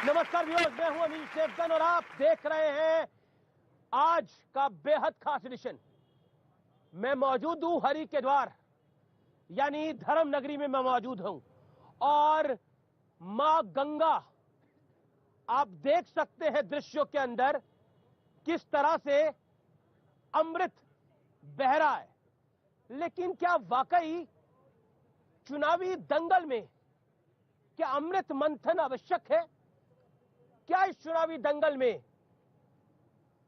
नमस्कार व्यूअर्स, मैं हूं अनिल शेखगन और आप देख रहे हैं आज का बेहद खास एडिशन। मैं मौजूद हूं हरि के द्वार यानी धर्म नगरी में मैं मौजूद हूं और मां गंगा आप देख सकते हैं दृश्यों के अंदर किस तरह से अमृत बह रहा है। लेकिन क्या वाकई चुनावी दंगल में क्या अमृत मंथन आवश्यक है? क्या इस चुनावी दंगल में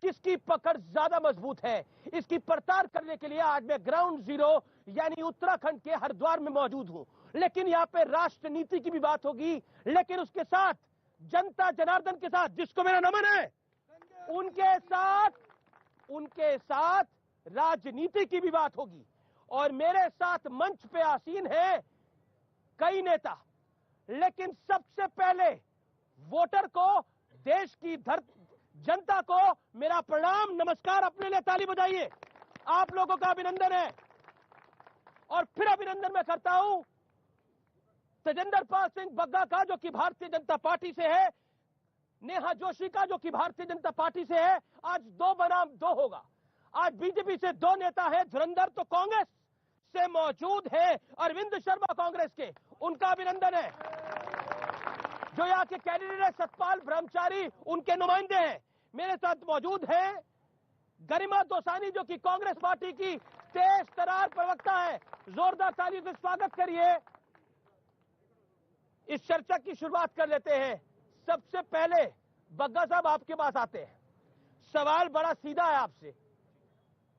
किसकी पकड़ ज्यादा मजबूत है, इसकी पड़ताल करने के लिए आज मैं ग्राउंड जीरो यानी उत्तराखंड के हरिद्वार में मौजूद हूं। लेकिन यहां पे राष्ट्र नीति की भी बात होगी, लेकिन उसके साथ जनता जनार्दन के साथ जिसको मेरा नमन है, उनके साथ राजनीति की भी बात होगी। और मेरे साथ मंच पे आसीन है कई नेता, लेकिन सबसे पहले वोटर को, देश की जनता को मेरा प्रणाम, नमस्कार। अपने लिए ताली बजाइए। आप लोगों का अभिनंदन है। और फिर अभिनंदन मैं करता हूं तेजेंद्र पाल सिंह बग्गा का जो कि भारतीय जनता पार्टी से है, नेहा जोशी का जो कि भारतीय जनता पार्टी से है। आज दो बनाम दो होगा। आज बीजेपी से दो नेता है, धुरंधर तो कांग्रेस से मौजूद है, अरविंद शर्मा कांग्रेस के, उनका अभिनंदन है। जो यहाँ के कैंडिडेट है सतपाल ब्रह्मचारी, उनके नुमाइंदे हैं। मेरे साथ मौजूद है गरिमा दोसानी जो कि कांग्रेस पार्टी की तेज तरार प्रवक्ता है। जोरदार ताली से स्वागत करिए। इस चर्चा की शुरुआत कर लेते हैं। सबसे पहले बग्गा साहब आपके पास आते हैं। सवाल बड़ा सीधा है आपसे।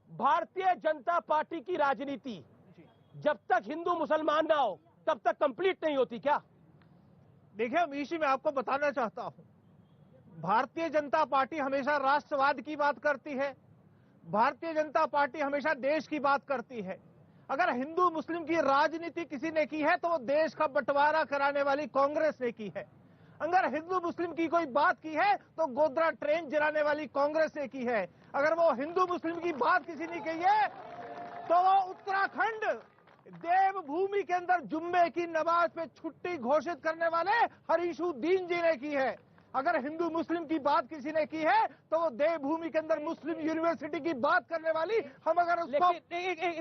भारतीय जनता पार्टी की राजनीति जब तक हिंदू मुसलमान ना हो तब तक कंप्लीट नहीं होती क्या? देखिए अमीशी, मैं आपको बताना चाहता हूं, भारतीय जनता पार्टी हमेशा राष्ट्रवाद की बात करती है, भारतीय जनता पार्टी हमेशा देश की बात करती है। अगर हिंदू मुस्लिम की राजनीति किसी ने की है तो वो देश का बंटवारा कराने वाली कांग्रेस ने की है। अगर हिंदू मुस्लिम की कोई बात की है तो गोधरा ट्रेन जलाने वाली कांग्रेस ने की है। अगर वो हिंदू मुस्लिम की बात किसी ने की है तो वो उत्तराखंड देवभूमि के अंदर जुम्मे की नमाज पे छुट्टी घोषित करने वाले हरीशुद्दीन जी ने की है। अगर हिंदू मुस्लिम की बात किसी ने की है तो वो देवभूमि के अंदर मुस्लिम यूनिवर्सिटी की बात करने वाली, हम अगर उसको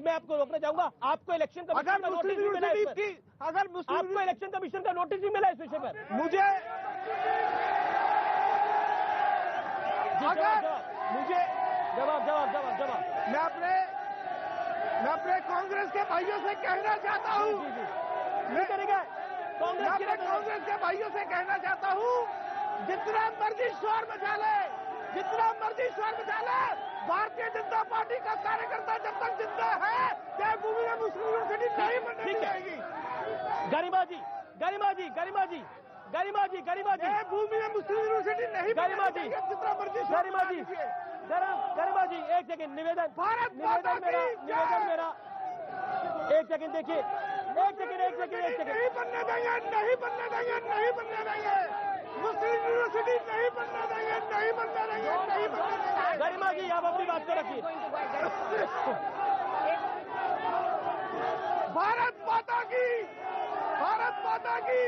मैं आपको रोकना चाहूंगा। आपको इलेक्शन कमीशन का नोटिस भी मिला है, आपको इलेक्शन कमीशन का नोटिस भी मिला इस विषय पर? मुझे जवाब मैं अपने कांग्रेस के भाइयों से कहना चाहता हूँ, नहीं करेगा कांग्रेस के भाइयों से कहना चाहता हूँ, जितना मर्जी शोर मचा ले, भारतीय जनता पार्टी का कार्यकर्ता जब तक जिंदा है देवभूमि में मुस्लिम यूनिवर्सिटी नहीं बनने जाएगी। गरिमा जी देवभूमि में मुस्लिम यूनिवर्सिटी नहीं गरिमा जी एक सेकंड निवेदन मेरा एक सेकंड देखिए, एक सेकंड नहीं बनने देंगे मुस्लिम यूनिवर्सिटी नहीं बनने देंगे। गरिमा जी आप अपनी बात को रखिए। भारत माता की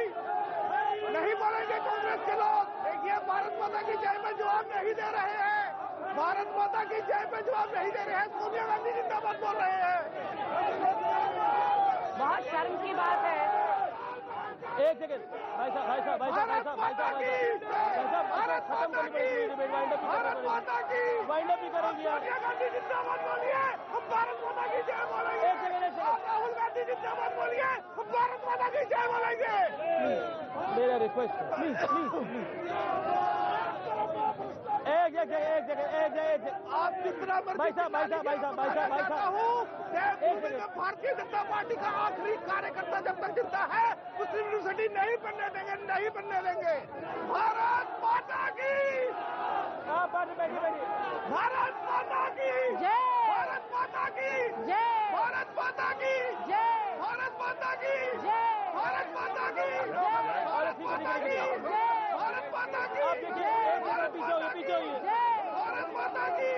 नहीं बोलेंगे कांग्रेस के लोग। देखिए भारत माता की जय में जवाब नहीं दे रहे हैं, भारत माता की जय पे जवाब नहीं दे रहे हैं, सोनिया गांधी जिंदाबाद बोल रहे हैं। बहुत शर्म की बात है। एक सेकंड भाई साहब वाइंड अप भी करेंगे। सोनिया गांधी जिंदाबाद बोलिए, हम भारत माता की जय बोलेंगे। राहुल गांधी जिंदाबाद बोलिए, हम भारत माता की जय बोलेंगे। मेरा रिक्वेस्ट प्लीज एक आप जितना भाई साहब भारतीय जनता पार्टी का आखिरी कार्यकर्ता जब तक जिंदा है मुस्लिम यूनिवर्सिटी नहीं बनने देंगे। भारत माता की भारत माता की जय, भारत माता की जय, भारत माता की जय, भारत माता की जय, भारत माता की भारत माता की भारत माता की आप देखिए पीछे होइए भारत माता की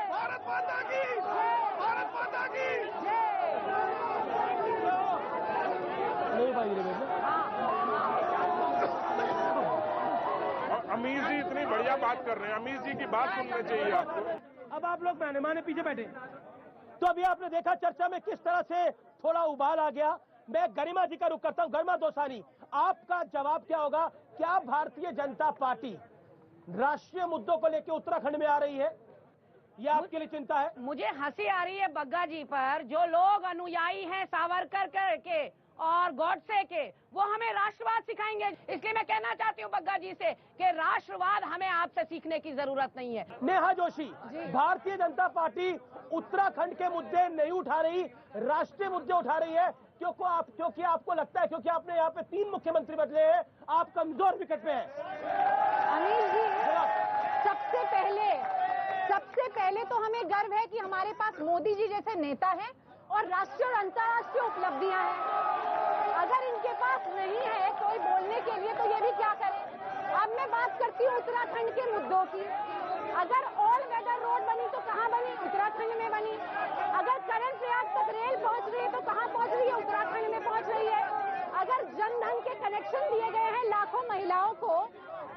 भारत माता की भारत माता की नहीं भाई अमीर जी इतनी बढ़िया बात कर रहे हैं, अमीर जी की बात सुननी चाहिए आपको। अब आप लोग मेहमान पीछे बैठे, तो अभी आपने देखा चर्चा में किस तरह से थोड़ा उबाल आ गया। मैं गरिमा जी का रुख करता हूं। गरिमा दोसानी, आपका जवाब क्या होगा? क्या भारतीय जनता पार्टी राष्ट्रीय मुद्दों को लेकर उत्तराखंड में आ रही है? ये आपके लिए चिंता है? मुझे हंसी आ रही है बग्गा जी पर। जो लोग अनुयायी हैं सावरकर के और गॉडसे के, वो हमें राष्ट्रवाद सिखाएंगे। इसलिए मैं कहना चाहती हूँ बग्गा जी से कि राष्ट्रवाद हमें आपसे सीखने की जरूरत नहीं है। नेहा जोशी, भारतीय जनता पार्टी उत्तराखंड के मुद्दे नहीं उठा रही, राष्ट्रीय मुद्दे उठा रही है। क्योंकि आपको लगता है, क्योंकि आपने यहाँ पे 3 मुख्यमंत्री बदले हैं, आप कमजोर विकेट पे हैं। अनिल जी, सबसे पहले तो हमें गर्व है कि हमारे पास मोदी जी जैसे नेता हैं और राष्ट्रीय और अंतर्राष्ट्रीय उपलब्धियां हैं। अगर इनके पास नहीं है कोई बोलने के लिए तो ये भी क्या करें। अब मैं बात करती हूँ उत्तराखंड के मुद्दों की। अगर ऑल वेदर रोड बनी तो कहाँ बनी? उत्तराखंड में बनी। अगर करण प्रयाग तक रेल पहुँच रही है तो कहाँ पहुँच रही है? उत्तराखंड में पहुँच रही है। अगर जन धन के कनेक्शन दिए गए हैं लाखों महिलाओं को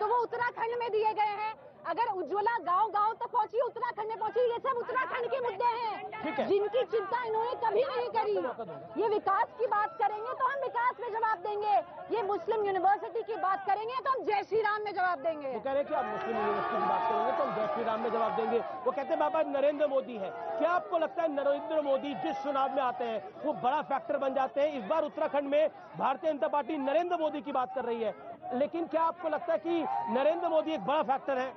तो वो उत्तराखंड में दिए गए हैं। अगर उज्ज्वला गांव-गांव तक पहुंची, उत्तराखंड में पहुंची, ये सब उत्तराखंड के मुद्दे हैं जिनकी चिंता इन्होंने कभी नहीं करी। ये विकास की बात करेंगे तो हम विकास में जवाब देंगे, ये मुस्लिम यूनिवर्सिटी की बात करेंगे तो हम जय श्री राम में जवाब देंगे। वो कह रहे हैं कि आप मुस्लिम यूनिवर्सिटी की बात करेंगे तो हम जय श्री राम में जवाब देंगे। वो कहते हैं बाबा नरेंद्र मोदी है। क्या आपको लगता है नरेंद्र मोदी जिस चुनाव में आते हैं वो बड़ा फैक्टर बन जाते हैं? इस बार उत्तराखंड में भारतीय जनता पार्टी नरेंद्र मोदी की बात कर रही है, लेकिन क्या आपको लगता है कि नरेंद्र मोदी एक बड़ा फैक्टर है?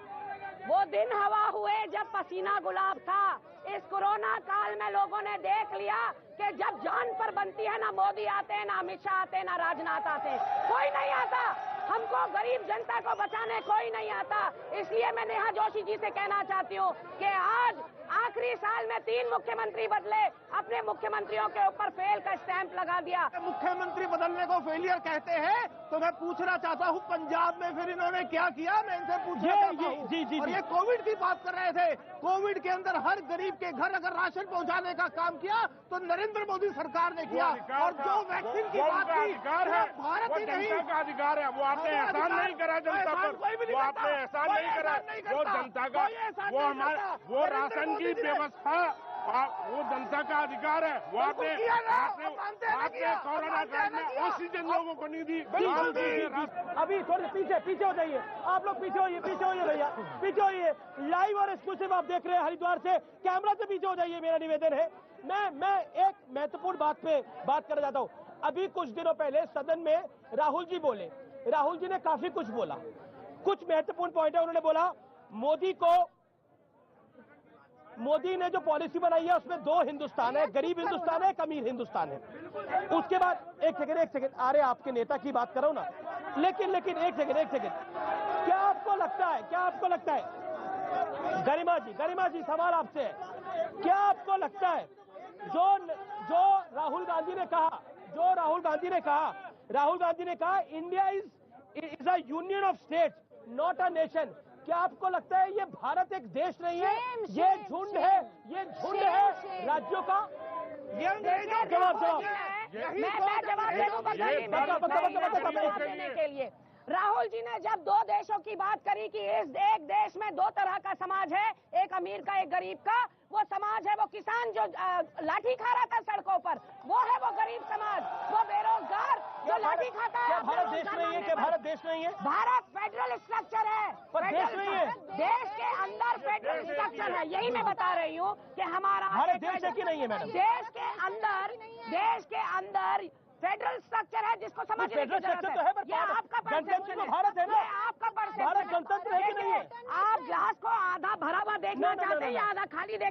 वो दिन हवा हुए जब पसीना गुलाब था। इस कोरोना काल में लोगों ने देख लिया कि जब जान पर बनती है ना मोदी आते हैं, ना अमित शाह आते हैं, ना राजनाथ आते हैं, कोई नहीं आता। हमको गरीब जनता को बचाने कोई नहीं आता। इसलिए मैं नेहा जोशी जी से कहना चाहती हूँ कि आज आखिरी साल में 3 मुख्यमंत्री बदले, अपने मुख्यमंत्रियों के ऊपर फेल का स्टैंप लगा दिया। मुख्यमंत्री बदलने को फेलियर कहते हैं तो मैं पूछना चाहता हूँ पंजाब में फिर इन्होंने क्या किया? मैं इनसे पूछना चाहता हूँ। और ये कोविड की बात कर रहे थे, कोविड के अंदर हर गरीब के घर अगर राशन पहुँचाने का काम किया तो नरेंद्र मोदी सरकार ने किया। और जो वैक्सीन की बात की, भारत ही नहीं, जनता का अधिकार है। वो आपने एहसान नहीं करा जनता पर, वो आपने एहसान नहीं करा। वो जनता का, वो हमारे, वो राशन की व्यवस्था, वो जनता का अधिकार है। वो आपने कोरोना काल में ऑक्सीजन लोगों को नहीं दी। अभी थोड़े पीछे हो जाइए, आप लोग पीछे होइए भैया, पीछे होइए। लाइव और एक्सक्लूसिव आप देख रहे हैं हरिद्वार से, कैमरा से पीछे हो जाइए, मेरा निवेदन है। मैं एक महत्वपूर्ण बात पे बात करना चाहता हूँ। अभी कुछ दिनों पहले सदन में राहुल जी बोले, राहुल जी ने काफी कुछ बोला, कुछ महत्वपूर्ण पॉइंट है। उन्होंने बोला मोदी ने जो पॉलिसी बनाई है उसमें 2 हिंदुस्तान है, गरीब हिंदुस्तान है, एक अमीर हिंदुस्तान है। उसके बाद एक सेकंड, अरे आपके नेता की बात करो ना, लेकिन एक सेकंड, क्या आपको लगता है गरिमा जी सवाल आपसे है, क्या आपको लगता है जो राहुल गांधी ने कहा India is a union of states not a nation, क्या आपको लगता है ये भारत एक देश नहीं है, ये झुंड है राज्यों का? जवाब देने के लिए राहुल जी ने जब 2 देशों की बात करी कि इस एक देश में 2 तरह का समाज है, एक अमीर का एक गरीब का, वो समाज है वो किसान जो लाठी खा रहा था सड़कों पर, वो है वो गरीब समाज, वो बेरोजगार जो लाठी खाता है। भारत देश नहीं है? क्या भारत देश नहीं है? भारत फेडरल स्ट्रक्चर है, देश नहीं है। देश के अंदर फेडरल स्ट्रक्चर है। यही मैं बता रही हूँ कि हमारा भारत देश है कि नहीं है मैडम? देश के अंदर फेडरल स्ट्रक्चर है जिसको समझने की जरूरत है। ये आपका परसेप्शन है, भारत है ना? आपका परसेप्शन। भारत गणतंत्र है कि नहीं है? आप ग्लास को आधा भरा हुआ देखना चाहते हैं या आधा खाली देखना